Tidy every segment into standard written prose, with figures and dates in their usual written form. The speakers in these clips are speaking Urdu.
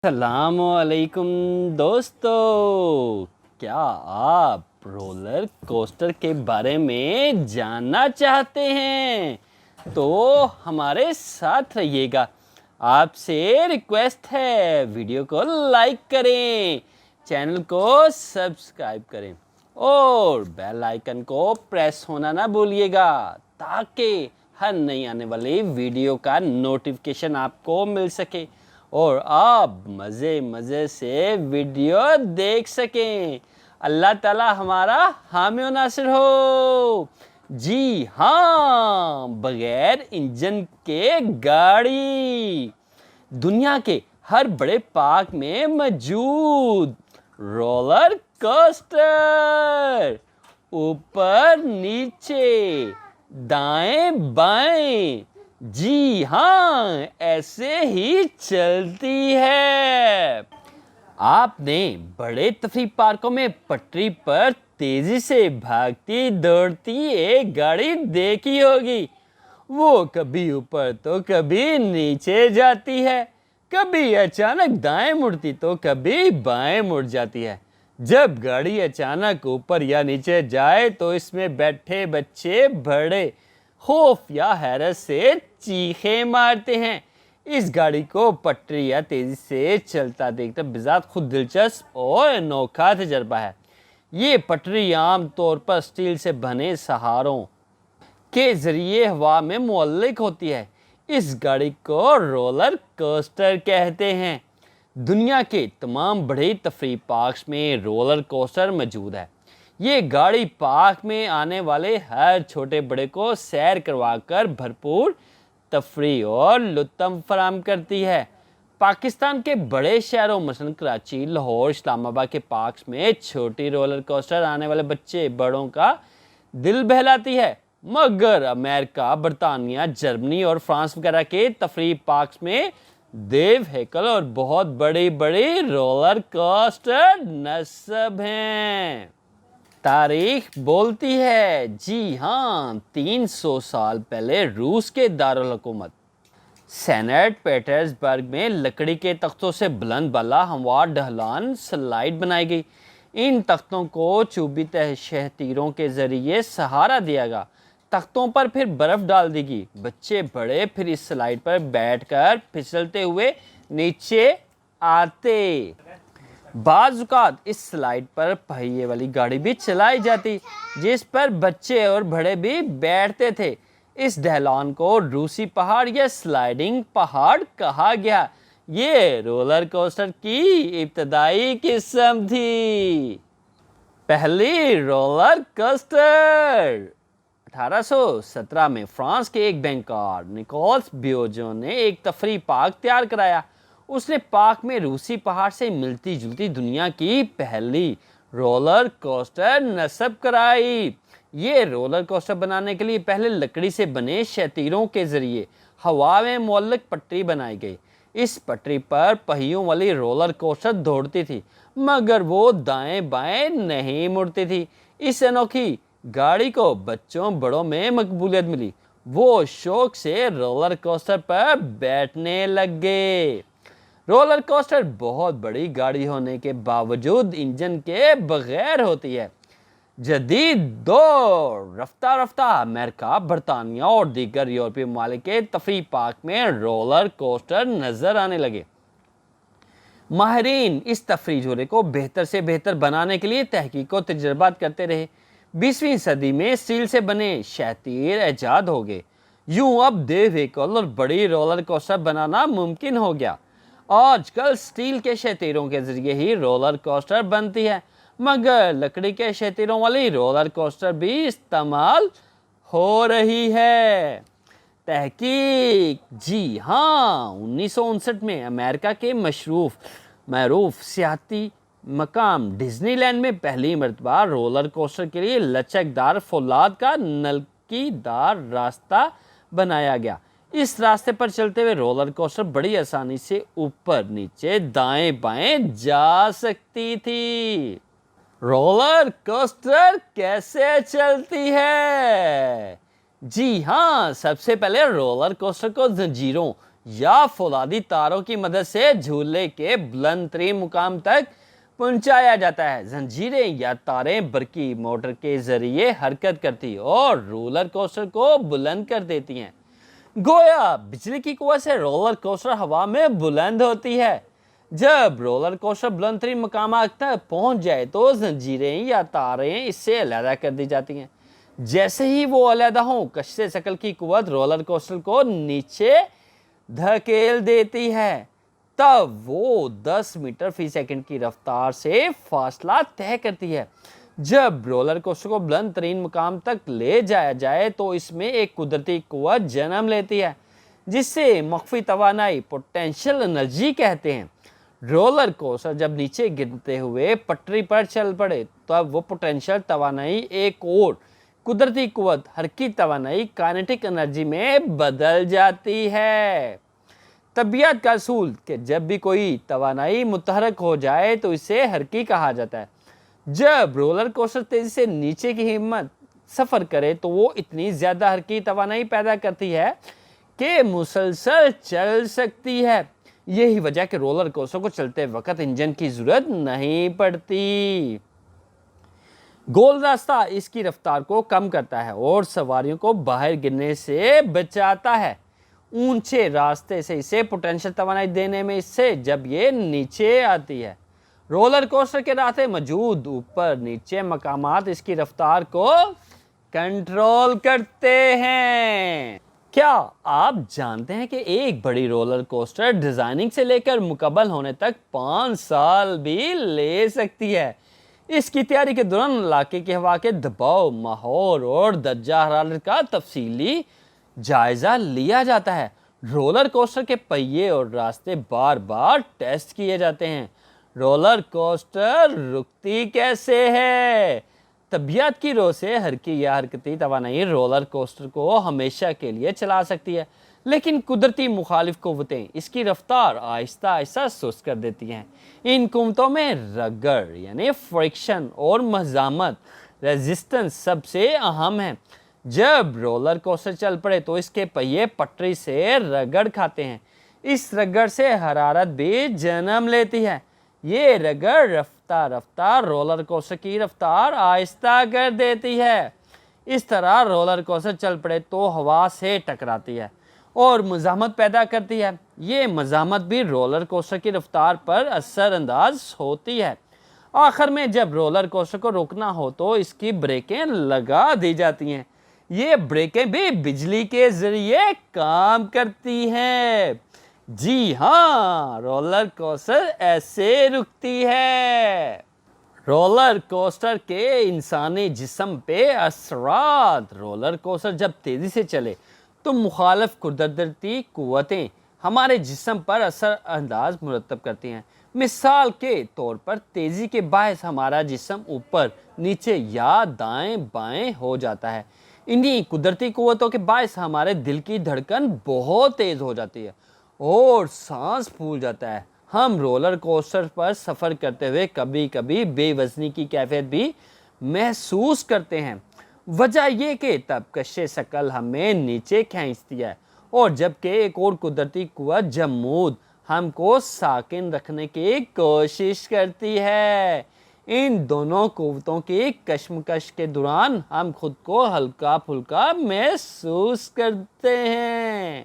السلام علیکم دوستو، کیا آپ رولر کوسٹر کے بارے میں جاننا چاہتے ہیں تو ہمارے ساتھ رہیے گا۔ آپ سے ریکویسٹ ہے ویڈیو کو لائک کریں، چینل کو سبسکرائب کریں اور بیل آئیکن کو پریس ہونا نہ بھولیے گا تاکہ ہر نئی آنے والی ویڈیو کا نوٹیفیکیشن آپ کو مل سکے اور آپ مزے سے ویڈیو دیکھ سکیں۔ اللہ تعالی ہمارا حامی و ناصر ہو۔ جی ہاں، بغیر انجن کے گاڑی دنیا کے ہر بڑے پارک میں موجود رولر کوسٹر، اوپر نیچے دائیں بائیں، جی ہاں ایسے ہی چلتی ہے۔ آپ نے بڑے تفریح پارکوں میں پٹری پر تیزی سے بھاگتی دوڑتی ایک گاڑی دیکھی ہوگی۔ وہ کبھی اوپر تو کبھی نیچے جاتی ہے، کبھی اچانک دائیں مڑتی تو کبھی بائیں مڑ جاتی ہے۔ جب گاڑی اچانک اوپر یا نیچے جائے تو اس میں بیٹھے بچے بڑے خوف یا حیرت سے چیخیں مارتے ہیں۔ اس گاڑی کو پٹری یا تیزی سے چلتا دیکھنا بذات خود دلچسپ اور انوکھا تجربہ ہے۔ یہ پٹری عام طور پر اسٹیل سے بنے سہاروں کے ذریعے ہوا میں معلق ہوتی ہے۔ اس گاڑی کو رولر کوسٹر کہتے ہیں۔ دنیا کے تمام بڑے تفریح پارکس میں رولر کوسٹر موجود ہے۔ یہ گاڑی پارک میں آنے والے ہر چھوٹے بڑے کو سیر کروا کر بھرپور تفریح اور لطف فراہم کرتی ہے۔ پاکستان کے بڑے شہروں مثلاً کراچی، لاہور، اسلام آباد کے پارکس میں چھوٹی رولر کوسٹر آنے والے بچے بڑوں کا دل بہلاتی ہے، مگر امریکہ، برطانیہ، جرمنی اور فرانس وغیرہ کے تفریح پارکس میں دیو ہیکل اور بہت بڑی رولر کوسٹر نصب ہیں۔ تاریخ بولتی ہے، جی ہاں 300 سال پہلے روس کے دارالحکومت سینٹ پیٹرز برگ میں لکڑی کے تختوں سے بلند بالا ہموار ڈھلان سلائڈ بنائی گئی۔ ان تختوں کو چوبی شہ تیروں کے ذریعے سہارا دیا گیا، تختوں پر پھر برف ڈال دی گئی۔ بچے بڑے پھر اس سلائڈ پر بیٹھ کر پھسلتے ہوئے نیچے آتے۔ بعض اوقات اس سلائڈ پر پہیے والی گاڑی بھی چلائی جاتی جس پر بچے اور بڑے بھی بیٹھتے تھے۔ اس ڈھلان کو روسی پہاڑ یا سلائڈنگ پہاڑ کہا گیا۔ یہ رولر کوسٹر کی ابتدائی قسم تھی۔ پہلی رولر کوسٹر 1817 میں فرانس کے ایک بینکار نکولس بیوجو نے ایک تفریح پارک تیار کرایا۔ اس نے پارک میں روسی پہاڑ سے ملتی جلتی دنیا کی پہلی رولر کوسٹر نصب کرائی۔ یہ رولر کوسٹر بنانے کے لیے پہلے لکڑی سے بنے شتیروں کے ذریعے ہوا میں معلق پٹری بنائی گئی۔ اس پٹری پر پہیوں والی رولر کوسٹر دوڑتی تھی، مگر وہ دائیں بائیں نہیں مڑتی تھی۔ اس انوکھی گاڑی کو بچوں بڑوں میں مقبولیت ملی۔ وہ شوق سے رولر کوسٹر پر بیٹھنے لگ گئے۔ رولر کوسٹر بہت بڑی گاڑی ہونے کے باوجود انجن کے بغیر ہوتی ہے۔ جدید دور رفتہ رفتہ امریکہ، برطانیہ اور دیگر یورپی ممالک کے تفریح پارک میں رولر کوسٹر نظر آنے لگے۔ ماہرین اس تفریح جوڑے کو بہتر سے بہتر بنانے کے لیے تحقیق و تجربات کرتے رہے۔ 20ویں صدی میں اسٹیل سے بنے شہ تیر ایجاد ہو گئے۔ یوں اب دیو ہیکل اور بڑی رولر کوسٹر بنانا ممکن ہو گیا۔ آج کل اسٹیل کے شہ تیروں کے ذریعے ہی رولر کوسٹر بنتی ہے، مگر لکڑی کے شہ تیروں والی رولر کوسٹر بھی استعمال ہو رہی ہے۔ تحقیق، جی ہاں 1959 میں امریکہ کے معروف سیاحتی مقام ڈزنی لینڈ میں پہلی مرتبہ رولر کوسٹر کے لیے لچکدار فولاد کا نلکی دار راستہ بنایا گیا۔ اس راستے پر چلتے ہوئے رولر کوسٹر بڑی آسانی سے اوپر نیچے دائیں بائیں جا سکتی تھی۔ رولر کوسٹر کیسے چلتی ہے؟ جی ہاں، سب سے پہلے رولر کوسٹر کو زنجیروں یا فولادی تاروں کی مدد سے جھولے کے بلند ترین مقام تک پہنچایا جاتا ہے۔ زنجیریں یا تاریں برقی موٹر کے ذریعے حرکت کرتی اور رولر کوسٹر کو بلند کر دیتی ہیں۔ گویا بجلی کی قوت سے رولر کوسٹر ہوا میں بلند ہوتی ہے۔ جب رولر کوسٹر بلند ترین مقامات تک پہنچ جائے تو زنجیریں یا تاریں اس سے علیحدہ کر دی جاتی ہیں۔ جیسے ہی وہ علیحدہ ہوں، کشش ثقل کی قوت رولر کوسٹر کو نیچے دھکیل دیتی ہے، تب وہ 10 میٹر فی سیکنڈ کی رفتار سے فاصلہ طے کرتی ہے۔ جب رولر کوسٹر کو بلند ترین مقام تک لے جایا جائے تو اس میں ایک قدرتی قوت جنم لیتی ہے جس سے مخفی توانائی پوٹینشیل انرجی کہتے ہیں۔ رولر کوسٹر جب نیچے گرتے ہوئے پٹری پر چل پڑے تب وہ پوٹینشیل توانائی ایک اور قدرتی قوت حرکی توانائی کائنیٹک انرجی میں بدل جاتی ہے۔ طبیعت کا اصول کہ جب بھی کوئی توانائی متحرک ہو جائے تو اسے حرکی کہا جاتا ہے۔ جب رولر کوسٹر تیزی سے نیچے کی ہمت سفر کرے تو وہ اتنی زیادہ حرکی توانائی پیدا کرتی ہے کہ مسلسل چل سکتی ہے۔ یہی وجہ کہ رولر کوسٹر کو چلتے وقت انجن کی ضرورت نہیں پڑتی۔ گول راستہ اس کی رفتار کو کم کرتا ہے اور سواریوں کو باہر گرنے سے بچاتا ہے۔ اونچے راستے سے اسے پوٹینشیل توانائی دینے میں اس سے جب یہ نیچے آتی ہے۔ رولر کوسٹر کے راستے موجود اوپر نیچے مقامات اس کی رفتار کو کنٹرول کرتے ہیں۔ کیا آپ جانتے ہیں کہ ایک بڑی رولر کوسٹر ڈیزائننگ سے لے کر مکمل ہونے تک 5 سال بھی لے سکتی ہے؟ اس کی تیاری کے دوران علاقے کی ہوا کے دباؤ، ماحول اور درجہ حرارت کا تفصیلی جائزہ لیا جاتا ہے۔ رولر کوسٹر کے پہیے اور راستے بار بار ٹیسٹ کیے جاتے ہیں۔ رولر کوسٹر رکتی کیسے ہے؟ طبیعت کی رو سے حرکی یا حرکتی توانائی رولر کوسٹر کو ہمیشہ کے لیے چلا سکتی ہے، لیکن قدرتی مخالف قوتیں اس کی رفتار آہستہ آہستہ سست کر دیتی ہیں۔ ان قوتوں میں رگڑ یعنی فرکشن اور مزاحمت ریزسٹنس سب سے اہم ہے۔ جب رولر کوسٹر چل پڑے تو اس کے پہیے پٹری سے رگڑ کھاتے ہیں۔ اس رگڑ سے حرارت بھی جنم لیتی ہے۔ یہ رگڑ رفتہ رفتہ رولر کوسٹر کی رفتار آہستہ کر دیتی ہے۔ اس طرح رولر کوسٹر چل پڑے تو ہوا سے ٹکراتی ہے اور مزاحمت پیدا کرتی ہے۔ یہ مزاحمت بھی رولر کوسٹر کی رفتار پر اثر انداز ہوتی ہے۔ آخر میں جب رولر کوسٹر کو روکنا ہو تو اس کی بریکیں لگا دی جاتی ہیں۔ یہ بریکیں بھی بجلی کے ذریعے کام کرتی ہیں۔ جی ہاں، رولر کوسٹر ایسے رکتی ہے۔ رولر کوسٹر کے انسانی جسم پہ اثرات۔ رولر کوسٹر جب تیزی سے چلے تو مخالف قدرتی قوتیں ہمارے جسم پر اثر انداز مرتب کرتی ہیں۔ مثال کے طور پر تیزی کے باعث ہمارا جسم اوپر نیچے یا دائیں بائیں ہو جاتا ہے۔ انہی قدرتی قوتوں کے باعث ہمارے دل کی دھڑکن بہت تیز ہو جاتی ہے اور سانس پھول جاتا ہے۔ ہم رولر کوسٹر پر سفر کرتے ہوئے کبھی کبھی بے وزنی کی کیفیت بھی محسوس کرتے ہیں۔ وجہ یہ کہ تب کشش ثقل ہمیں نیچے کھینچتی ہے اور جبکہ ایک اور قدرتی قوت جمود ہم کو ساکن رکھنے کی کوشش کرتی ہے۔ ان دونوں قوتوں کی کشمکش کے دوران ہم خود کو ہلکا پھلکا محسوس کرتے ہیں۔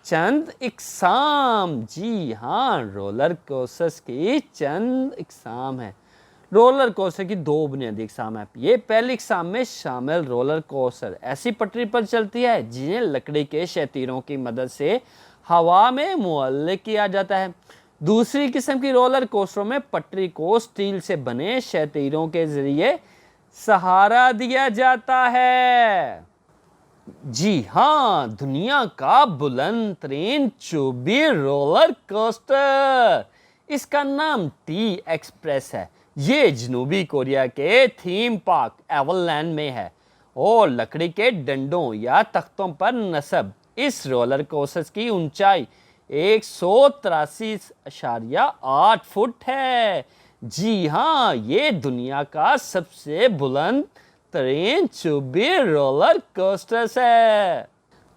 چند اقسام۔ جی ہاں، رولر کوسٹر کی چند اقسام ہیں۔ رولر کوسٹر کی 2 بنیادی اقسام ہیں۔ یہ پہلی اقسام میں شامل رولر کوسٹر ایسی پٹری پر چلتی ہے جنہیں لکڑی کے شتیروں کی مدد سے ہوا میں معلق کیا جاتا ہے۔ دوسری قسم کی رولر کوسٹروں میں پٹری کو سٹیل سے بنے شتیروں کے ذریعے سہارا دیا جاتا ہے۔ جی ہاں، دنیا کا بلند ترین چوبی رولر کوسٹر، اس کا نام ٹی ایکسپریس ہے۔ یہ جنوبی کوریا کے تھیم پارک ایورلینڈ میں ہے اور لکڑی کے ڈنڈوں یا تختوں پر نصب اس رولر کوسٹر کی اونچائی 183.8 فٹ ہے۔ جی ہاں، یہ دنیا کا سب سے بلند ترین چوبی رولر کوسٹر ہے۔